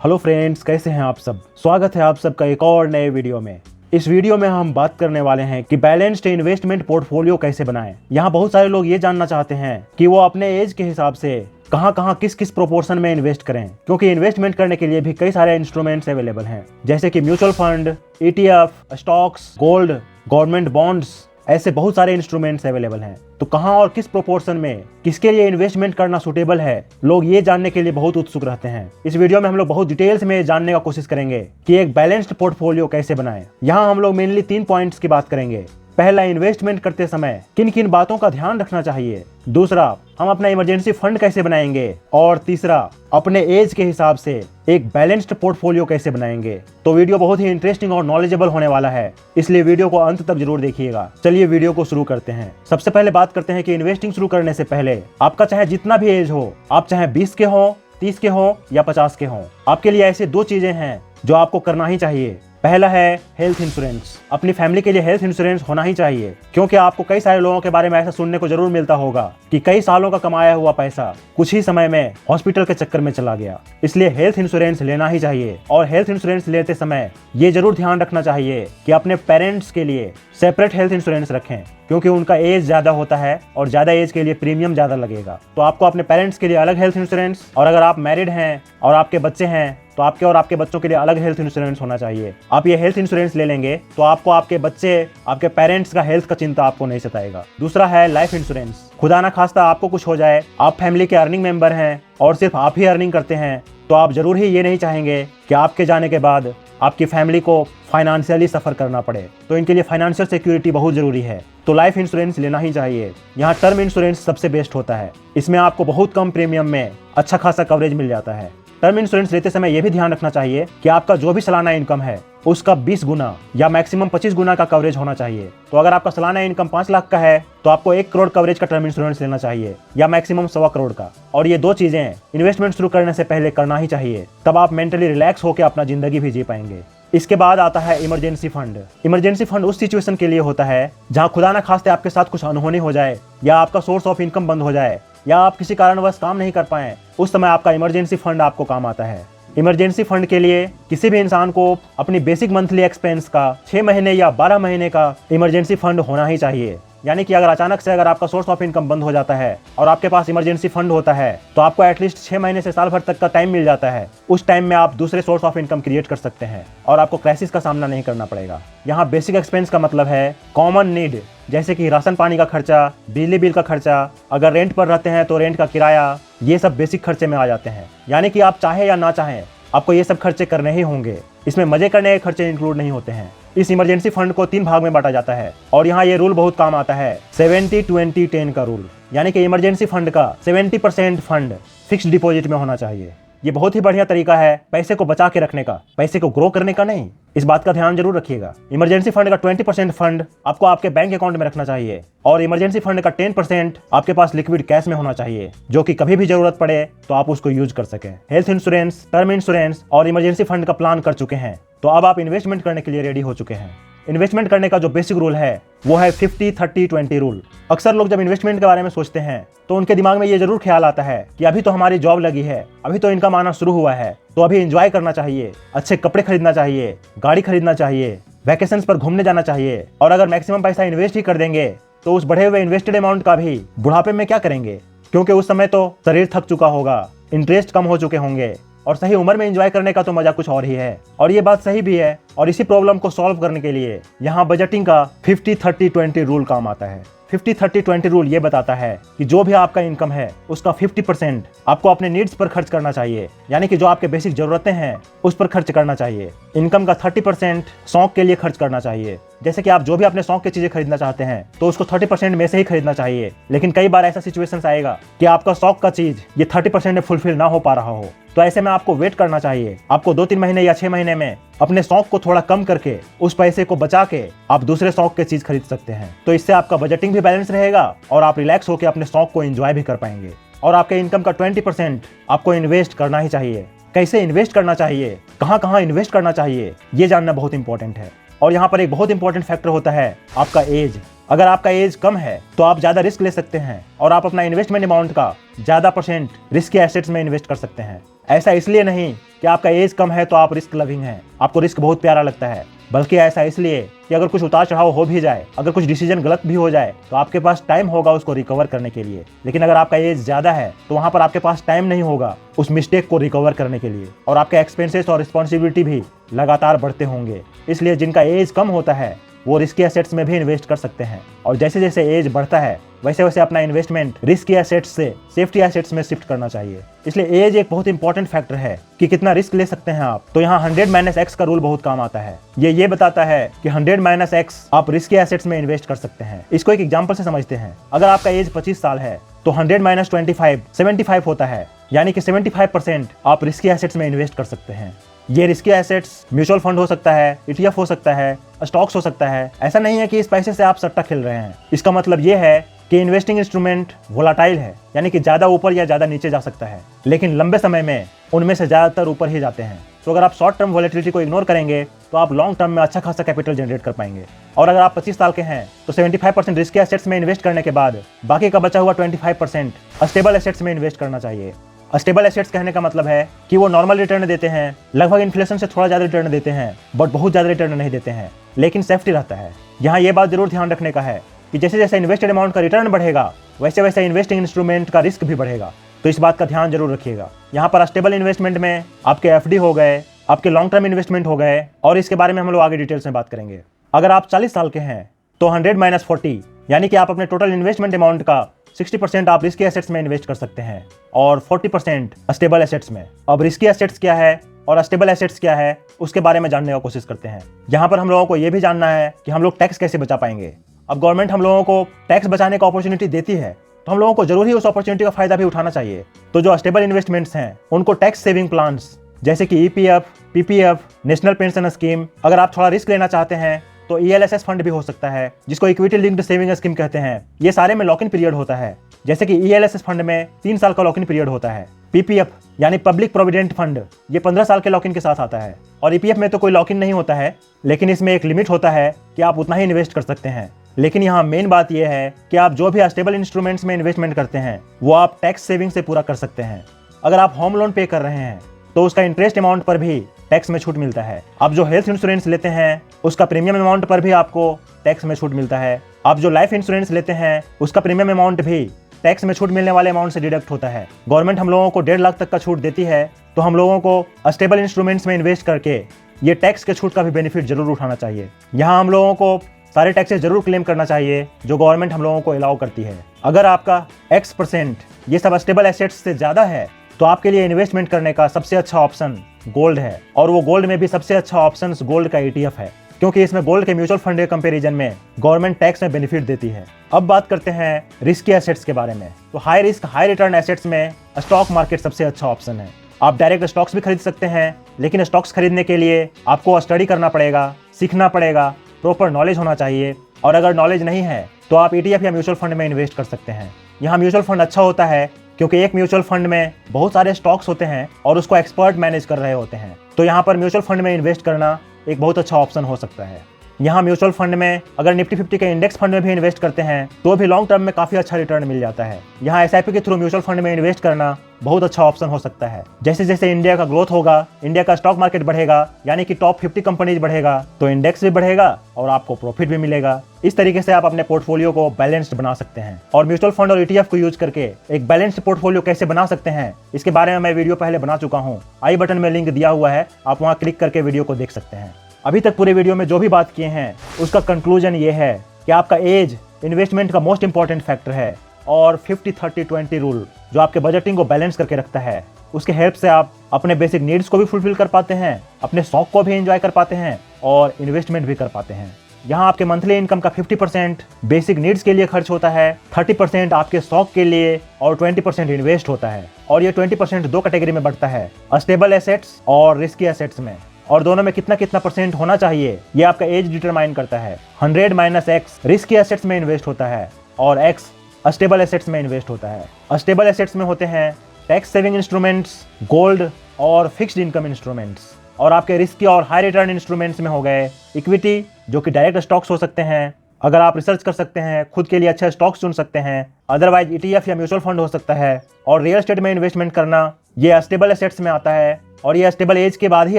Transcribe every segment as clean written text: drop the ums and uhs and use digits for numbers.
Hello friends, कैसे हैं आप सब। स्वागत है आप सबका एक और नए वीडियो में। इस वीडियो में हम बात करने वाले हैं कि बैलेंस्ड इन्वेस्टमेंट पोर्टफोलियो कैसे बनाएं। यहाँ बहुत सारे लोग ये जानना चाहते हैं कि वो अपने एज के हिसाब से कहाँ किस किस प्रोपोर्शन में इन्वेस्ट करें, क्योंकि इन्वेस्टमेंट करने के लिए भी कई सारे इंस्ट्रूमेंट्स अवेलेबल हैं, जैसे कि mutual fund, ETF, stocks, gold, government bonds, ऐसे बहुत सारे इंस्ट्रूमेंट्स अवेलेबल हैं। तो कहां और किस प्रोपोर्शन में किसके लिए इन्वेस्टमेंट करना सुटेबल है, लोग ये जानने के लिए बहुत उत्सुक रहते हैं। इस वीडियो में हम लोग बहुत डिटेल्स में जानने का कोशिश करेंगे कि एक बैलेंस्ड पोर्टफोलियो कैसे बनाएं। यहाँ हम लोग मेनली 3 पॉइंट्स की बात करेंगे। पहला, इन्वेस्टमेंट करते समय किन किन बातों का ध्यान रखना चाहिए। दूसरा, हम अपना इमरजेंसी फंड कैसे बनाएंगे। और तीसरा, अपने एज के हिसाब से एक बैलेंस्ड पोर्टफोलियो कैसे बनाएंगे। तो वीडियो बहुत ही इंटरेस्टिंग और नॉलेजेबल होने वाला है, इसलिए वीडियो को अंत तक जरूर देखिएगा। चलिए वीडियो को शुरू करते हैं। सबसे पहले बात करते हैं कि इन्वेस्टिंग शुरू करने से पहले आपका चाहे जितना भी एज हो, आप चाहे 20 के हो, 30 के हो या 50 के हो, आपके लिए ऐसे 2 चीजें हैं जो आपको करना ही चाहिए। पहला है हेल्थ इंश्योरेंस। अपनी फैमिली के लिए हेल्थ इंश्योरेंस होना ही चाहिए, क्योंकि आपको कई सारे लोगों के बारे में ऐसा सुनने को जरूर मिलता होगा कि कई सालों का कमाया हुआ पैसा कुछ ही समय में हॉस्पिटल के चक्कर में चला गया। इसलिए हेल्थ इंश्योरेंस लेना ही चाहिए। और हेल्थ इंश्योरेंस लेते समय ये जरूर ध्यान रखना चाहिए कि अपने पेरेंट्स के लिए सेपरेट हेल्थ इंश्योरेंस रखें, क्योंकि उनका एज ज्यादा होता है और ज्यादा एज के लिए प्रीमियम ज्यादा लगेगा। तो आपको अपने पेरेंट्स के लिए अलग हेल्थ इंश्योरेंस, और अगर आप मैरिड हैं और आपके बच्चे हैं तो आपके और आपके बच्चों के लिए अलग हेल्थ इंश्योरेंस होना चाहिए। आप ये हेल्थ इंश्योरेंस ले लेंगे तो आपको आपके बच्चे, आपके पेरेंट्स का हेल्थ का चिंता आपको नहीं सताएगा। दूसरा है लाइफ इंश्योरेंस। खुदा ना खास्ता आपको कुछ हो जाए, आप फैमिली के अर्निंग मेंबर हैं और सिर्फ आप ही अर्निंग करते हैं, तो आप जरूर ही ये नहीं चाहेंगे कि आपके जाने के बाद आपकी फैमिली को फाइनेंशियली सफर करना पड़े। तो इनके लिए फाइनेंशियल सिक्योरिटी बहुत जरूरी है, तो लाइफ इंश्योरेंस लेना ही चाहिए। यहाँ टर्म इंश्योरेंस सबसे बेस्ट होता है। इसमें आपको बहुत कम प्रीमियम में अच्छा खासा कवरेज मिल जाता है। टर्म इंश्योरेंस लेते समय यह भी ध्यान रखना चाहिए कि आपका जो भी सालाना इनकम है उसका 20 गुना या मैक्सिमम 25 गुना का कवरेज होना चाहिए। तो अगर आपका सालाना इनकम 5 लाख का है तो आपको 1 करोड़ कवरेज का टर्म इंश्योरेंस लेना चाहिए, या मैक्सिमम 1.25 करोड़ का। और ये 2 चीजें इन्वेस्टमेंट शुरू करने से पहले करना ही चाहिए, तब आप मेंटली रिलैक्स होकर अपना जिंदगी भी जी पाएंगे। इसके बाद आता है इमरजेंसी फंड। इमरजेंसी फंड उस सिचुएशन के लिए होता है जहां खुदा ना खास्ते आपके साथ कुछ अनहोनी हो जाए, या आपका सोर्स ऑफ इनकम बंद हो जाए, या आप किसी कारणवश काम नहीं कर पाए। उस समय आपका इमरजेंसी फंड आपको काम आता है। इमरजेंसी फंड के लिए किसी भी इंसान को अपनी बेसिक मंथली एक्सपेंस का 6 महीने या 12 महीने का इमरजेंसी फंड होना ही चाहिए। यानी कि अगर अचानक से अगर आपका सोर्स ऑफ इनकम बंद हो जाता है और आपके पास इमरजेंसी फंड होता है, तो आपको एटलीस्ट 6 महीने से साल भर तक का टाइम मिल जाता है। उस टाइम में आप दूसरे सोर्स ऑफ इनकम क्रिएट कर सकते हैं और आपको क्राइसिस का सामना नहीं करना पड़ेगा। यहाँ बेसिक एक्सपेंस का मतलब है कॉमन नीड, जैसे कि राशन पानी का खर्चा, बिजली बिल का खर्चा, अगर रेंट पर रहते हैं तो रेंट का किराया, ये सब बेसिक खर्चे में आ जाते हैं। यानी कि आप चाहे या ना चाहें आपको ये सब खर्चे करने ही होंगे। इसमें मजे करने के खर्चे इंक्लूड नहीं होते हैं। इस इमरजेंसी फंड को 3 भाग में बांटा जाता है, और यहाँ ये रूल बहुत काम आता है, 70-20-10 का रूल। यानी कि इमरजेंसी फंड का 70% फंड फिक्स्ड डिपॉजिट में होना चाहिए। ये बहुत ही बढ़िया तरीका है पैसे को बचा के रखने का, पैसे को ग्रो करने का नहीं। इस बात का ध्यान जरूर रखिएगा। इमरजेंसी फंड का 20% फंड आपको आपके बैंक अकाउंट में रखना चाहिए, और इमरजेंसी फंड का 10% आपके पास लिक्विड कैश में होना चाहिए, जो कि कभी भी जरूरत पड़े तो आप उसको यूज कर सकें। हेल्थ इंश्योरेंस, टर्म इंश्योरेंस और इमरजेंसी फंड का प्लान कर चुके हैं तो अब आप इन्वेस्टमेंट करने के लिए रेडी हो चुके हैं। इन्वेस्टमेंट करने का जो बेसिक रूल है वो है 50-30-20 रूल। अक्सर लोग जब इन्वेस्टमेंट के बारे में सोचते हैं तो उनके दिमाग में ये जरूर ख्याल आता है कि अभी तो हमारी जॉब लगी है, अभी तो इनकम आना शुरू हुआ है, तो अभी एंजॉय करना चाहिए, अच्छे कपड़े खरीदना चाहिए, गाड़ी खरीदना चाहिए, वैकेशंस पर घूमने जाना चाहिए, और अगर मैक्सिमम पैसा इन्वेस्ट ही कर देंगे तो उस बढ़े हुए इन्वेस्टेड अमाउंट का भी बुढ़ापे में क्या करेंगे, क्योंकि उस समय तो शरीर थक चुका होगा, इंटरेस्ट कम हो चुके होंगे, और सही उम्र में एंजॉय करने का तो मजा कुछ और ही है। और ये बात सही भी है, और इसी प्रॉब्लम को सॉल्व करने के लिए यहाँ बजटिंग का 50-30-20 रूल काम आता है। 50-30-20 रूल ये बताता है कि जो भी आपका इनकम है उसका 50% आपको अपने नीड्स पर खर्च करना चाहिए, यानी कि जो आपके बेसिक जरूरतें हैं उस पर खर्च करना चाहिए। इनकम का 30% शौक के लिए खर्च करना चाहिए, जैसे कि आप जो भी अपने शौक की चीजें खरीदना चाहते हैं तो उसको 30% में से ही खरीदना चाहिए। लेकिन कई बार ऐसा सिचुएशंस आएगा कि आपका शौक का चीज ये 30% में फुलफिल ना हो पा रहा हो, तो ऐसे में आपको वेट करना चाहिए। आपको 2-3 महीने या 6 महीने में अपने शौक को थोड़ा कम करके उस पैसे को बचा के आप दूसरे शौक की चीज खरीद सकते हैं। तो इससे आपका बजटिंग भी बैलेंस रहेगा और आप रिलैक्स होकर अपने शौक को एंजॉय भी कर पाएंगे। और आपके इनकम का 20% आपको इन्वेस्ट करना ही चाहिए। कैसे इन्वेस्ट करना चाहिए, कहाँ इन्वेस्ट करना चाहिए, ये जानना बहुत इंपॉर्टेंट है। और यहाँ पर एक बहुत इंपॉर्टेंट फैक्टर होता है आपका एज। अगर आपका एज कम है तो आप ज्यादा रिस्क ले सकते हैं और आप अपना इन्वेस्टमेंट अमाउंट का ज्यादा परसेंट रिस्की एसेट्स में इन्वेस्ट कर सकते हैं। ऐसा इसलिए नहीं कि आपका एज कम है तो आप रिस्क लविंग हैं, आपको रिस्क बहुत प्यारा लगता है, बल्कि ऐसा इसलिए कि अगर कुछ उतार चढ़ाव हो भी जाए, अगर कुछ डिसीजन गलत भी हो जाए तो आपके पास टाइम होगा उसको रिकवर करने के लिए। लेकिन अगर आपका एज ज्यादा है तो वहां पर आपके पास टाइम नहीं होगा उस मिस्टेक को रिकवर करने के लिए, और आपके एक्सपेंसेस और रिस्पॉन्सिबिलिटी भी लगातार बढ़ते होंगे। इसलिए जिनका एज कम होता है वो रिस्की एसेट्स में भी इन्वेस्ट कर सकते हैं, और जैसे जैसे एज बढ़ता है वैसे वैसे अपना इन्वेस्टमेंट रिस्की एसेट्स से सेफ्टी एसेट्स में शिफ्ट करना चाहिए। इसलिए एज एक बहुत इंपॉर्टेंट फैक्टर है कि कितना रिस्क ले सकते हैं आप। तो यहाँ 100 - X का रूल बहुत काम आता है। ये बताता है कि 100 - X आप रिस्की एसेट्स में इन्वेस्ट कर सकते हैं। इसको एक एग्जांपल से समझते हैं। अगर आपका एज 25 साल है तो 100 - 25 75 होता है, यानी कि 75% आप रिस्की एसेट्स में इन्वेस्ट कर सकते हैं। ये रिस्की एसेट्स म्यूचुअल फंड हो सकता है, ETF हो सकता है, स्टॉक्स हो सकता है। ऐसा नहीं है कि इस पैसे से आप सट्टा खेल रहे हैं। इसका मतलब ये है कि इन्वेस्टिंग इंस्ट्रूमेंट वोलाटाइल है, यानी कि ज्यादा ऊपर या ज्यादा नीचे जा सकता है, लेकिन लंबे समय में उनमें से ज्यादातर ऊपर ही जाते हैं। तो अगर आप शॉर्ट टर्म वॉलेटिलिटी को इग्नोर करेंगे तो आप लॉन्ग टर्म में अच्छा खासा कैपिटल जनरेट कर पाएंगे। और अगर आप 25 साल के हैं तो 75% रिस्की एसेट्स में इन्वेस्ट करने के बाद बाकी का बचा हुआ 25% स्टेबल एसेट्स में इन्वेस्ट करना चाहिए। स्टेबल एसेट्स कहने का मतलब है कि वो नॉर्मल रिटर्न देते हैं, लगभग इन्फ्लेशन से थोड़ा ज्यादा रिटर्न देते हैं, बट बहुत ज्यादा रिटर्न नहीं देते हैं, लेकिन सेफ्टी रहता है। यहाँ ये बात जरूर ध्यान रखने का है कि जैसे जैसे इन्वेस्टेड अमाउंट का रिटर्न बढ़ेगा वैसे वैसे इन्वेस्टिंग इंस्ट्रूमेंट का रिस्क भी बढ़ेगा। तो इस बात का ध्यान जरूर रखिएगा। यहाँ पर स्टेबल इन्वेस्टमेंट में आपके FD हो गए, आपके लॉन्ग टर्म इन्वेस्टमेंट हो गए, और इसके बारे में हम लोग आगे डिटेल्स में बात करेंगे। अगर आप 40 साल के हैं तो 100 - 40 यानी कि आप अपने टोटल इन्वेस्टमेंट अमाउंट का 60% आप रिस्की एसेट्स में इन्वेस्ट कर सकते हैं और 40% स्टेबल एसेट्स में। अब रिस्की एसेट्स क्या है और स्टेबल एसेट्स क्या है उसके बारे में जानने की कोशिश करते हैं। यहाँ पर हम लोगों को यह भी जानना है कि हम लोग टैक्स कैसे बचा पाएंगे। अब गवर्नमेंट हम लोगों को टैक्स बचाने का अपॉर्चुनिटी देती है तो हम लोगों को जरूर ही उस अपॉर्चुनिटी का फायदा भी उठाना चाहिए। तो जो स्टेबल इन्वेस्टमेंट्स हैं उनको टैक्स सेविंग प्लान्स जैसे कि EPF, PPF, national pension scheme, अगर आप थोड़ा रिस्क लेना चाहते हैं तो ELSS फंड भी हो सकता है, जिसको इक्विटी लिंक्ड सेविंग स्कीम कहते हैं। ये सारे में लॉक इन पीरियड होता है। जैसे कि ELSS फंड में 3 साल का लॉक इन पीरियड होता है। PPF यानी पब्लिक प्रोविडेंट फंड, ये 15 साल के लॉक इन के साथ आता है। और EPF में तो कोई लॉक इन नहीं होता है, लेकिन इसमें एक लिमिट होता है कि आप उतना ही इन्वेस्ट कर सकते हैं। लेकिन यहाँ मेन बात यह है कि आप जो भी स्टेबल इंस्ट्रूमेंट्स में इन्वेस्टमेंट करते हैं वो आप टैक्स सेविंग से पूरा कर सकते हैं। अगर आप होम लोन पे कर रहे हैं तो उसका इंटरेस्ट अमाउंट पर भी टैक्स में छूट मिलता है। आप जो हेल्थ इंश्योरेंस लेते हैं उसका प्रीमियम अमाउंट पर भी आपको टैक्स में छूट मिलता है। आप जो लाइफ इंश्योरेंस लेते हैं उसका प्रीमियम अमाउंट भी टैक्स में छूट मिलने वाले अमाउंट से डिडक्ट होता है। गवर्नमेंट हम लोगों को 1.5 लाख तक का छूट देती है, तो हम लोगों को स्टेबल इंस्ट्रूमेंट्स में इन्वेस्ट करके ये टैक्स के छूट का भी बेनिफिट जरूर उठाना चाहिए। यहाँ हम लोगों को सारे टैक्सेस जरूर क्लेम करना चाहिए जो गवर्नमेंट हम लोगों को अलाउ करती है। अगर आपका X% ये सब स्टेबल एसेट्स से ज्यादा है तो आपके लिए इन्वेस्टमेंट करने का सबसे अच्छा ऑप्शन गोल्ड है, और वो गोल्ड में भी सबसे अच्छा ऑप्शन गोल्ड का ETF है, क्योंकि इसमें गोल्ड के म्यूचुअल फंड के कंपैरिजन में गवर्नमेंट टैक्स में बेनिफिट देती है। अब बात करते हैं रिस्की एसेट्स के बारे में। तो high risk high return assets में स्टॉक मार्केट सबसे अच्छा ऑप्शन है। आप डायरेक्ट स्टॉक्स भी खरीद सकते हैं, लेकिन स्टॉक्स खरीदने के लिए आपको स्टडी करना पड़ेगा, सीखना पड़ेगा, प्रॉपर नॉलेज होना चाहिए। और अगर नॉलेज नहीं है तो आप ETF या म्यूचुअल फंड में इन्वेस्ट कर सकते हैं। यहाँ म्यूचुअल फंड अच्छा होता है क्योंकि एक म्यूचुअल फंड में बहुत सारे स्टॉक्स होते हैं और उसको एक्सपर्ट मैनेज कर रहे होते हैं। तो यहाँ पर म्यूचुअल फंड में इन्वेस्ट करना एक बहुत अच्छा ऑप्शन हो सकता है। यहाँ म्यूचुअल फंड में अगर निफ्टी 50 के इंडेक्स फंड में भी इन्वेस्ट करते हैं तो भी लॉन्ग टर्म में काफी अच्छा रिटर्न मिल जाता है। यहाँ SIP के थ्रू म्यूचुअल फंड में इन्वेस्ट करना बहुत अच्छा ऑप्शन हो सकता है। जैसे जैसे इंडिया का ग्रोथ होगा, इंडिया का स्टॉक मार्केट बढ़ेगा, यानी कि टॉप 50 कंपनीज बढ़ेगा, तो इंडेक्स भी बढ़ेगा और आपको प्रॉफिट भी मिलेगा। इस तरीके से आप अपने पोर्टफोलियो को बैलेंस्ड बना सकते हैं। और म्यूचुअल फंड और ETF को यूज करके एक बैलेंस्ड पोर्टफोलियो कैसे बना सकते हैं इसके बारे में मैं वीडियो पहले बना चुका हूँ। आई बटन में लिंक दिया हुआ है, आप वहाँ क्लिक करके वीडियो को देख सकते हैं। अभी तक पूरे वीडियो में जो भी बात किए हैं उसका कंक्लूजन ये है कि आपका एज इन्वेस्टमेंट का मोस्ट इंपॉर्टेंट फैक्टर है, और 50-30-20 रूल जो आपके बजटिंग को बैलेंस करके रखता है, उसके हेल्प से आप अपने बेसिक नीड्स को भी फुलफिल कर पाते हैं, अपने शौक को भी एंजॉय कर पाते हैं और इन्वेस्टमेंट भी कर पाते हैं। यहाँ आपके मंथली इनकम का 50% बेसिक नीड्स के लिए खर्च होता है, 30% आपके शौक के लिए और 20% इन्वेस्ट होता है। और ये 20% दो कैटेगरी में बढ़ता है, स्टेबल एसेट्स और रिस्की एसेट्स में। और दोनों में कितना कितना परसेंट होना चाहिए ये आपका एज डिटरमाइन करता है। 100 - X रिस्की एसेट्स में इन्वेस्ट होता है और X स्टेबल एसेट्स में इन्वेस्ट होता है। स्टेबल एसेट्स में होते हैं टैक्स सेविंग इंस्ट्रूमेंट्स, गोल्ड और फिक्स्ड इनकम इंस्ट्रूमेंट्स। और आपके रिस्की और हाई रिटर्न इंस्ट्रूमेंट्स में हो गए इक्विटी, जो कि डायरेक्ट स्टॉक्स हो सकते हैं, अगर आप रिसर्च कर सकते हैं, खुद के लिए अच्छे स्टॉक्स चुन सकते हैं, अदरवाइज ETF या म्यूचुअल फंड हो सकता है। और रियल एस्टेट में इन्वेस्टमेंट करना ये स्टेबल एसेट्स में आता है और ये स्टेबल एज के बाद ही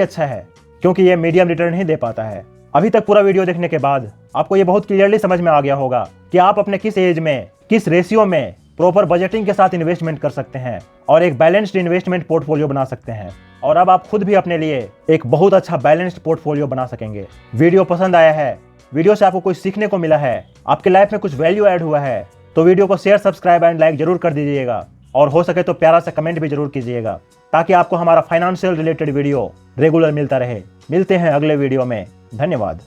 अच्छा है, क्योंकि ये मीडियम रिटर्न ही दे पाता है। अभी तक पूरा वीडियो देखने के बाद आपको ये बहुत क्लियरली समझ में आ गया होगा कि आप अपने किस एज में, किस रेशियो में प्रॉपर बजटिंग के साथ इन्वेस्टमेंट कर सकते हैं और एक बैलेंस्ड इन्वेस्टमेंट पोर्टफोलियो बना सकते हैं। और अब आप खुद भी अपने लिए एक बहुत अच्छा बैलेंस्ड पोर्टफोलियो बना सकेंगे। वीडियो पसंद आया है, वीडियो से आपको कुछ सीखने को मिला है, आपके लाइफ में कुछ वैल्यू ऐड हुआ है, तो वीडियो को शेयर, सब्सक्राइब एंड लाइक जरूर कर दीजिएगा और हो सके तो प्यारा सा कमेंट भी जरूर कीजिएगा, ताकि आपको हमारा फाइनेंशियल रिलेटेड वीडियो रेगुलर मिलता रहे। मिलते हैं अगले वीडियो में। धन्यवाद।